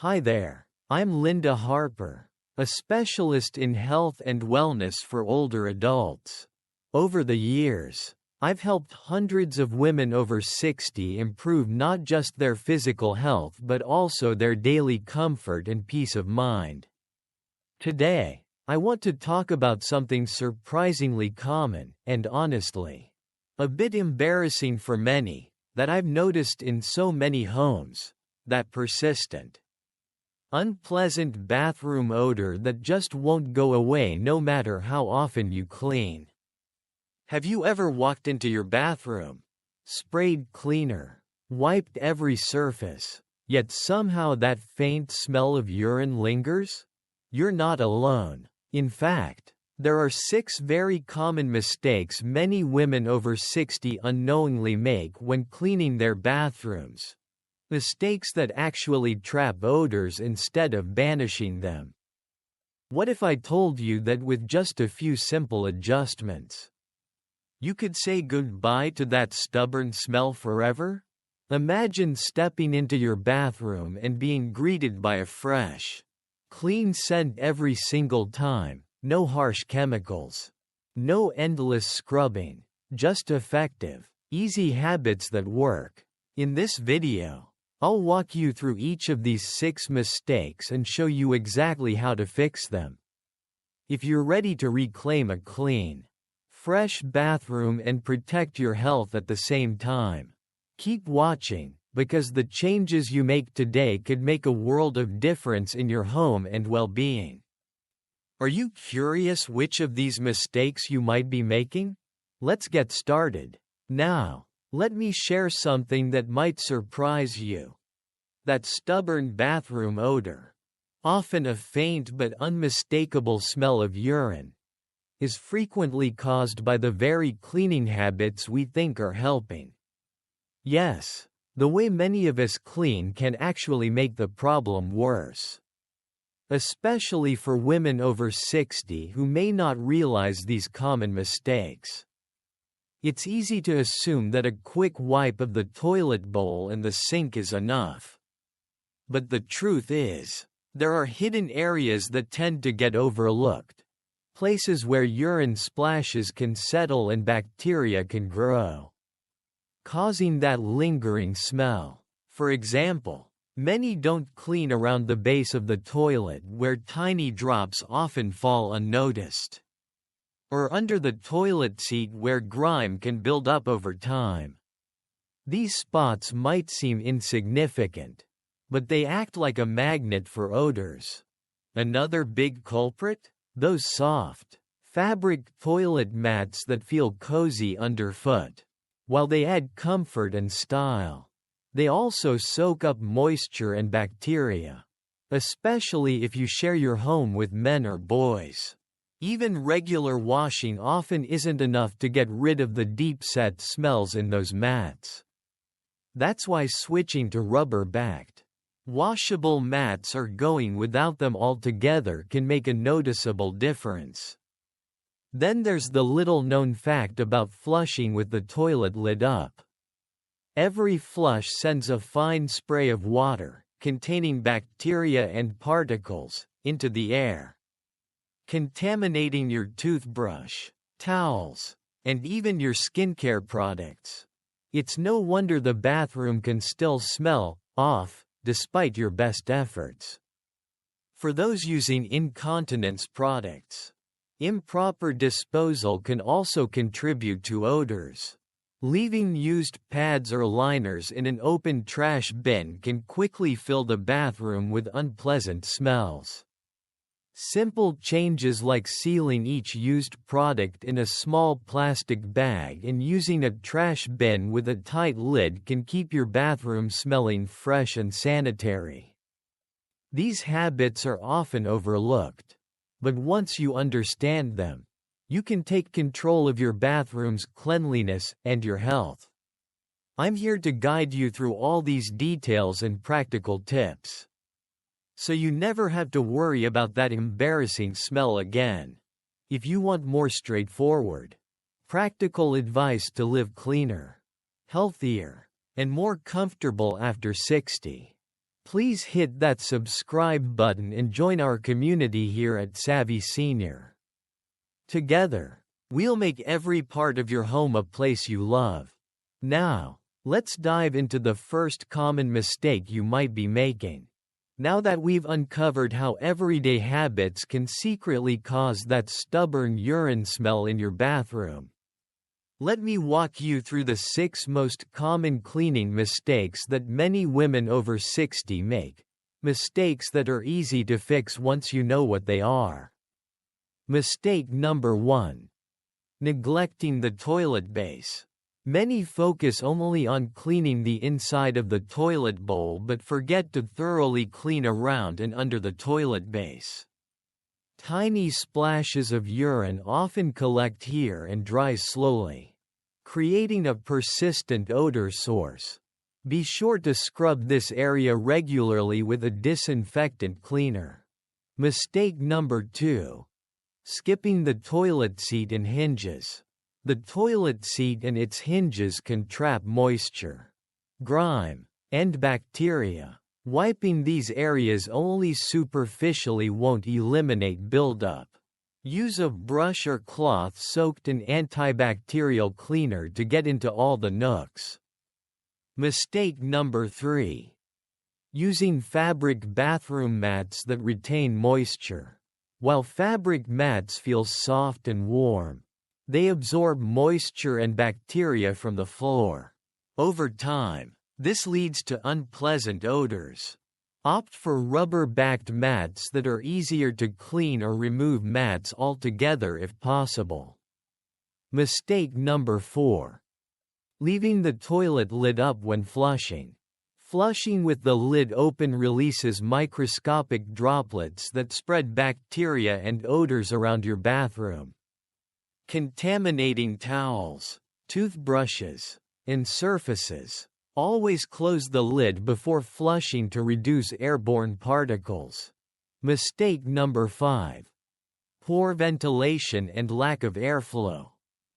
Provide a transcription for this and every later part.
Hi there, I'm Linda Harper, a specialist in health and wellness for older adults. Over the years, I've helped hundreds of women over 60 improve not just their physical health but also their daily comfort and peace of mind. Today, I want to talk about something surprisingly common, and honestly, a bit embarrassing for many, that I've noticed in so many homes: that persistent, unpleasant bathroom odor that just won't go away no matter how often you clean. Have you ever walked into your bathroom, sprayed cleaner, wiped every surface, yet somehow that faint smell of urine lingers? You're not alone. In fact, there are 6 very common mistakes many women over 60 unknowingly make when cleaning their bathrooms. Mistakes that actually trap odors instead of banishing them. What if I told you that with just a few simple adjustments, you could say goodbye to that stubborn smell forever? Imagine stepping into your bathroom and being greeted by a fresh, clean scent every single time. No harsh chemicals, no endless scrubbing, just effective, easy habits that work. In this video, I'll walk you through each of these 6 mistakes and show you exactly how to fix them. If you're ready to reclaim a clean, fresh bathroom and protect your health at the same time, keep watching, because the changes you make today could make a world of difference in your home and well-being. Are you curious which of these mistakes you might be making? Let's get started. Now, let me share something that might surprise you. That stubborn bathroom odor, often a faint but unmistakable smell of urine, is frequently caused by the very cleaning habits we think are helping. Yes, the way many of us clean can actually make the problem worse. Especially for women over 60 who may not realize these common mistakes. It's easy to assume that a quick wipe of the toilet bowl and the sink is enough. But the truth is, there are hidden areas that tend to get overlooked. Places where urine splashes can settle and bacteria can grow, causing that lingering smell. For example, many don't clean around the base of the toilet where tiny drops often fall unnoticed, or under the toilet seat where grime can build up over time. These spots might seem insignificant, but they act like a magnet for odors. Another big culprit? Those soft, fabric toilet mats that feel cozy underfoot. While they add comfort and style, they also soak up moisture and bacteria, especially if you share your home with men or boys. Even regular washing often isn't enough to get rid of the deep-set smells in those mats. That's why switching to rubber-backed, washable mats or going without them altogether can make a noticeable difference. Then there's the little-known fact about flushing with the toilet lid up. Every flush sends a fine spray of water, containing bacteria and particles, into the air, contaminating your toothbrush, towels, and even your skincare products. It's no wonder the bathroom can still smell off, despite your best efforts. For those using incontinence products, improper disposal can also contribute to odors. Leaving used pads or liners in an open trash bin can quickly fill the bathroom with unpleasant smells. Simple changes like sealing each used product in a small plastic bag and using a trash bin with a tight lid can keep your bathroom smelling fresh and sanitary. These habits are often overlooked, but once you understand them, you can take control of your bathroom's cleanliness and your health. I'm here to guide you through all these details and practical tips, so you never have to worry about that embarrassing smell again. If you want more straightforward, practical advice to live cleaner, healthier, and more comfortable after 60, Please hit that subscribe button and join our community here at Savvy Senior. Together, we'll make every part of your home a place you love. Now, let's dive into the first common mistake you might be making. Now that we've uncovered how everyday habits can secretly cause that stubborn urine smell in your bathroom, let me walk you through the 6 most common cleaning mistakes that many women over 60 make. Mistakes that are easy to fix once you know what they are. Mistake number 1. Neglecting the toilet base. Many focus only on cleaning the inside of the toilet bowl but forget to thoroughly clean around and under the toilet base. Tiny splashes of urine often collect here and dry slowly, creating a persistent odor source. Be sure to scrub this area regularly with a disinfectant cleaner. Mistake number 2. Skipping the toilet seat and hinges. The toilet seat and its hinges can trap moisture, grime, and bacteria. Wiping these areas only superficially won't eliminate buildup. Use a brush or cloth soaked in antibacterial cleaner to get into all the nooks. Mistake number 3. Using fabric bathroom mats that retain moisture. While fabric mats feel soft and warm, they absorb moisture and bacteria from the floor. Over time, this leads to unpleasant odors. Opt for rubber-backed mats that are easier to clean or remove mats altogether if possible. Mistake number 4. Leaving the toilet lid up when flushing. Flushing with the lid open releases microscopic droplets that spread bacteria and odors around your bathroom, contaminating towels, toothbrushes, and surfaces. Always close the lid before flushing to reduce airborne particles. Mistake number 5. Poor ventilation and lack of airflow.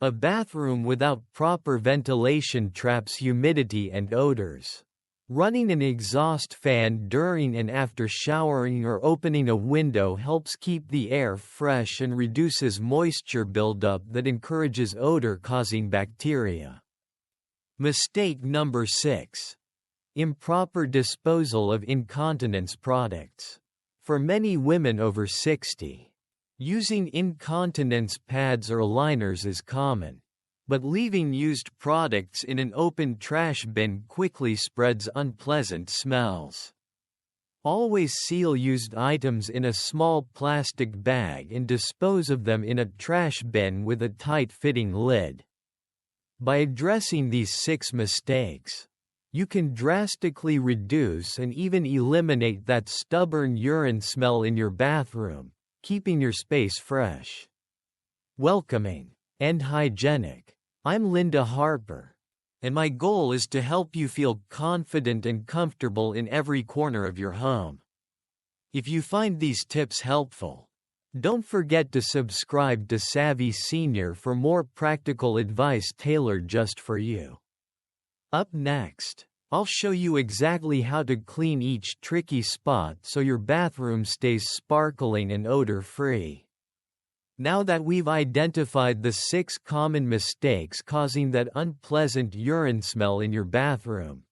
A bathroom without proper ventilation traps humidity and odors. Running an exhaust fan during and after showering or opening a window helps keep the air fresh and reduces moisture buildup that encourages odor-causing bacteria. Mistake number 6. Improper disposal of incontinence products. For many women over 60, using incontinence pads or liners is common, but leaving used products in an open trash bin quickly spreads unpleasant smells. Always seal used items in a small plastic bag and dispose of them in a trash bin with a tight-fitting lid. By addressing these 6 mistakes, you can drastically reduce and even eliminate that stubborn urine smell in your bathroom, keeping your space fresh, welcoming, and hygienic. I'm Linda Harper, and my goal is to help you feel confident and comfortable in every corner of your home. If you find these tips helpful, don't forget to subscribe to Savvy Senior for more practical advice tailored just for you. Up next, I'll show you exactly how to clean each tricky spot so your bathroom stays sparkling and odor-free. Now that we've identified the 6 common mistakes causing that unpleasant urine smell in your bathroom,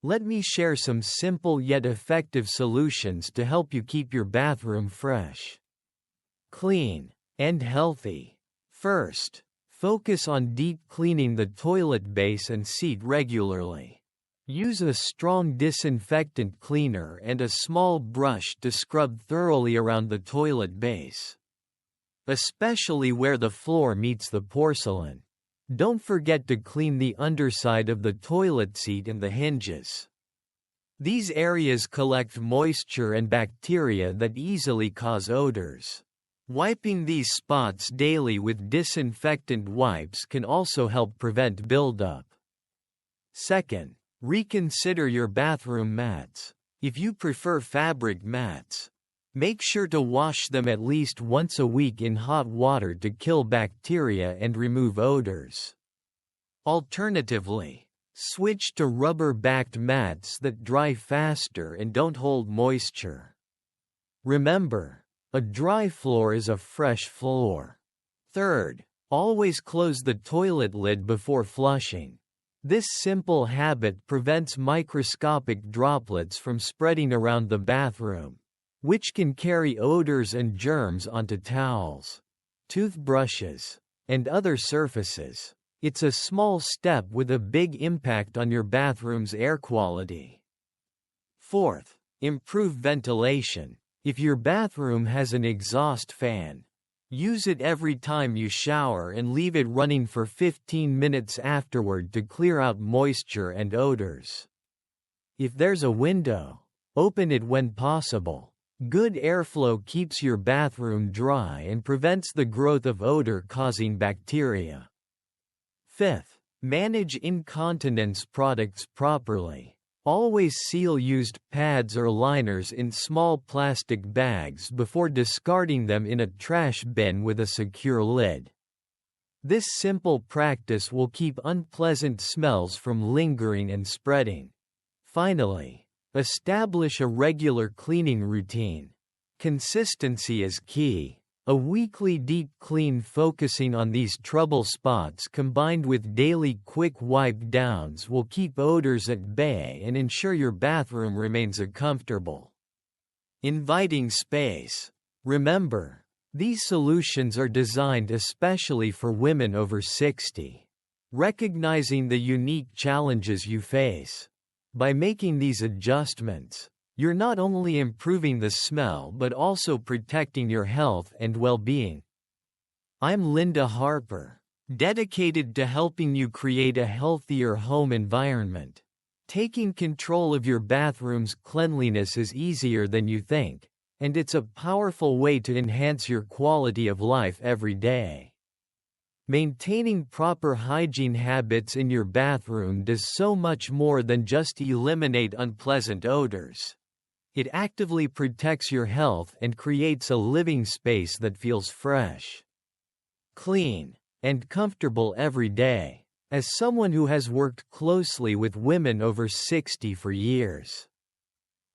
let me share some simple yet effective solutions to help you keep your bathroom fresh, clean, and healthy. First, focus on deep cleaning the toilet base and seat regularly. Use a strong disinfectant cleaner and a small brush to scrub thoroughly around the toilet base, especially where the floor meets the porcelain. Don't forget to clean the underside of the toilet seat and the hinges. These areas collect moisture and bacteria that easily cause odors. Wiping these spots daily with disinfectant wipes can also help prevent buildup. Second, reconsider your bathroom mats. If you prefer fabric mats, make sure to wash them at least once a week in hot water to kill bacteria and remove odors. Alternatively, Switch to rubber-backed mats that dry faster and don't hold moisture. Remember, a dry floor is a fresh floor. Third, always close the toilet lid before flushing. This simple habit prevents microscopic droplets from spreading around the bathroom, which can carry odors and germs onto towels, toothbrushes, and other surfaces. It's a small step with a big impact on your bathroom's air quality. Fourth, improve ventilation. If your bathroom has an exhaust fan, use it every time you shower and leave it running for 15 minutes afterward to clear out moisture and odors. If there's a window, open it when possible. Good airflow keeps your bathroom dry and prevents the growth of odor-causing bacteria. Fifth, manage incontinence products properly. Always seal used pads or liners in small plastic bags before discarding them in a trash bin with a secure lid. This simple practice will keep unpleasant smells from lingering and spreading. Finally, establish a regular cleaning routine. Consistency is key. A weekly deep clean focusing on these trouble spots combined with daily quick wipe downs will keep odors at bay and ensure your bathroom remains a comfortable, inviting space. Remember, these solutions are designed especially for women over 60. Recognizing the unique challenges you face, by making these adjustments, you're not only improving the smell but also protecting your health and well-being. I'm Linda Harper, dedicated to helping you create a healthier home environment. Taking control of your bathroom's cleanliness is easier than you think, and it's a powerful way to enhance your quality of life every day. Maintaining proper hygiene habits in your bathroom does so much more than just eliminate unpleasant odors. It actively protects your health and creates a living space that feels fresh, clean, and comfortable every day. As someone who has worked closely with women over 60 for years,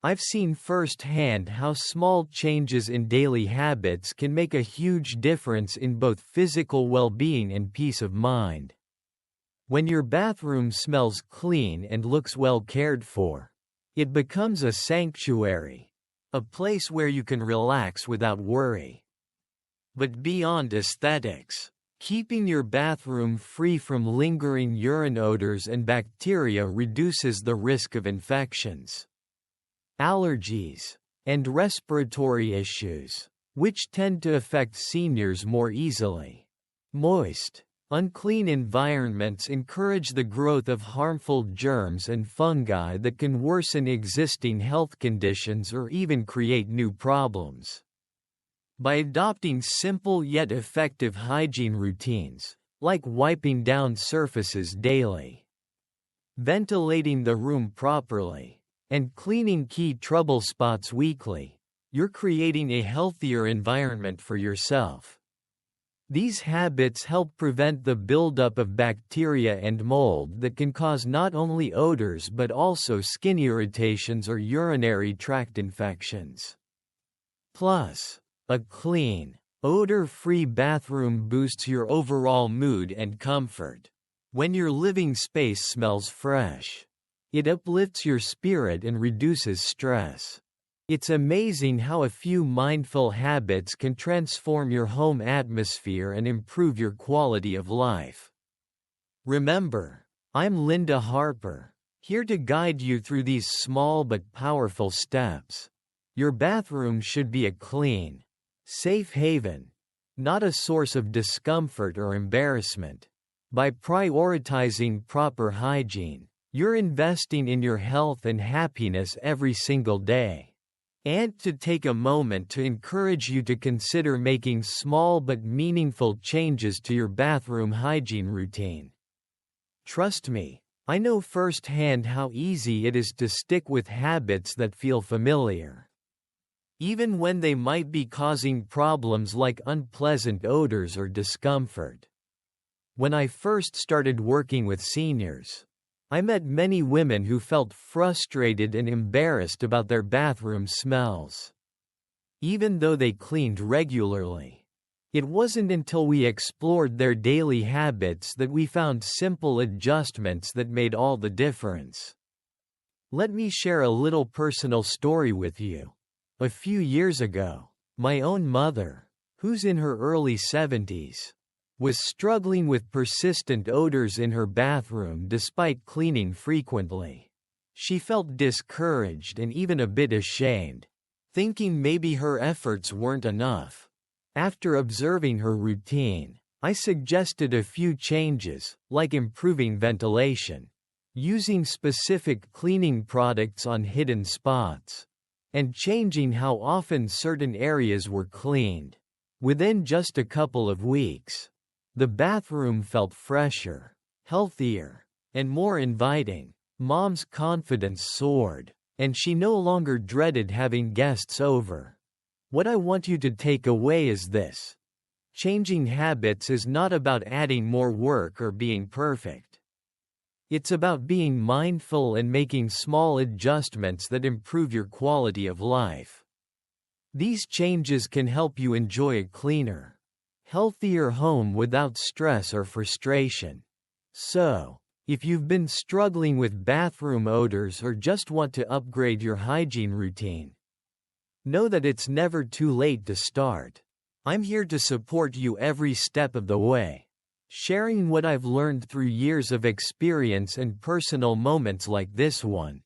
I've seen firsthand how small changes in daily habits can make a huge difference in both physical well-being and peace of mind. When your bathroom smells clean and looks well cared for, it becomes a sanctuary, a place where you can relax without worry. But beyond aesthetics, keeping your bathroom free from lingering urine odors and bacteria reduces the risk of infections, allergies, and respiratory issues, which tend to affect seniors more easily. Moist, unclean environments encourage the growth of harmful germs and fungi that can worsen existing health conditions or even create new problems. By adopting simple yet effective hygiene routines, like wiping down surfaces daily, ventilating the room properly, and cleaning key trouble spots weekly, you're creating a healthier environment for yourself. These habits help prevent the buildup of bacteria and mold that can cause not only odors but also skin irritations or urinary tract infections. Plus, a clean, odor-free bathroom boosts your overall mood and comfort. When your living space smells fresh, it uplifts your spirit and reduces stress. It's amazing how a few mindful habits can transform your home atmosphere and improve your quality of life. Remember, I'm Linda Harper, here to guide you through these small but powerful steps. Your bathroom should be a clean, safe haven, not a source of discomfort or embarrassment. By prioritizing proper hygiene, you're investing in your health and happiness every single day. And to take a moment to encourage you to consider making small but meaningful changes to your bathroom hygiene routine. Trust me, I know firsthand how easy it is to stick with habits that feel familiar, even when they might be causing problems like unpleasant odors or discomfort. When I first started working with seniors, I met many women who felt frustrated and embarrassed about their bathroom smells, even though they cleaned regularly. It wasn't until we explored their daily habits that we found simple adjustments that made all the difference. Let me share a little personal story with you. A few years ago, my own mother, who's in her early 70s, was struggling with persistent odors in her bathroom despite cleaning frequently. She felt discouraged and even a bit ashamed, thinking maybe her efforts weren't enough. After observing her routine, I suggested a few changes, like improving ventilation, using specific cleaning products on hidden spots, and changing how often certain areas were cleaned. Within just a couple of weeks, the bathroom felt fresher, healthier, and more inviting. Mom's confidence soared, and she no longer dreaded having guests over. What I want you to take away is this: changing habits is not about adding more work or being perfect. It's about being mindful and making small adjustments that improve your quality of life. These changes can help you enjoy a cleaner, healthier home without stress or frustration. So, if you've been struggling with bathroom odors or just want to upgrade your hygiene routine, know that it's never too late to start. I'm here to support you every step of the way, sharing what I've learned through years of experience and personal moments like this one.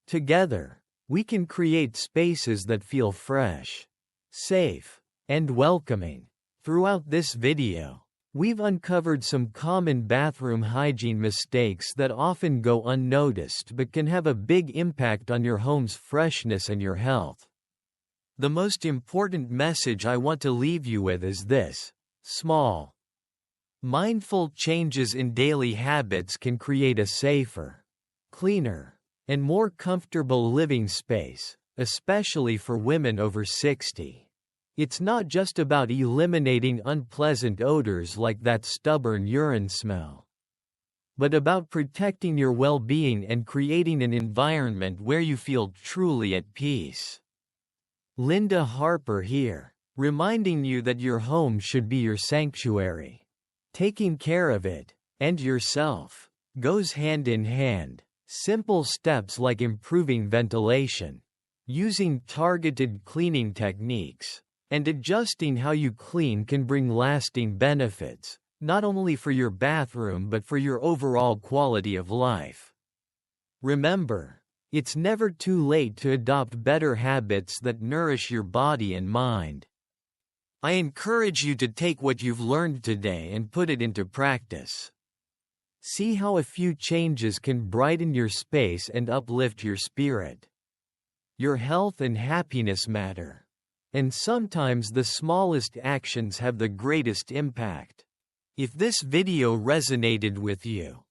Together, we can create spaces that feel fresh, safe, and welcoming. Throughout this video, we've uncovered some common bathroom hygiene mistakes that often go unnoticed but can have a big impact on your home's freshness and your health. The most important message I want to leave you with is this: small, mindful changes in daily habits can create a safer, cleaner, and more comfortable living space, especially for women over 60. It's not just about eliminating unpleasant odors like that stubborn urine smell, but about protecting your well-being and creating an environment where you feel truly at peace. Linda Harper here, reminding you that your home should be your sanctuary. Taking care of it, and yourself, goes hand in hand. Simple steps like improving ventilation, using targeted cleaning techniques, and adjusting how you clean can bring lasting benefits, not only for your bathroom but for your overall quality of life. Remember, it's never too late to adopt better habits that nourish your body and mind. I encourage you to take what you've learned today and put it into practice. See how a few changes can brighten your space and uplift your spirit. Your health and happiness matter, and sometimes the smallest actions have the greatest impact. If this video resonated with you,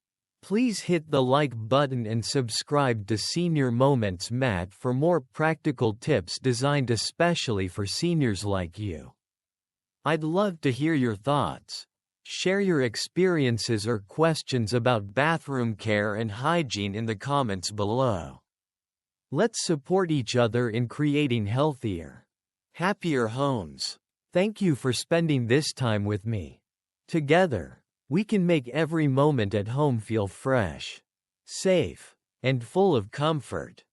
please hit the like button and subscribe to Senior Moments Matt for more practical tips designed especially for seniors like you. I'd love to hear your thoughts. Share your experiences or questions about bathroom care and hygiene in the comments below. Let's support each other in creating healthier, happier homes. Thank you for spending this time with me. Together, we can make every moment at home feel fresh, safe, and full of comfort.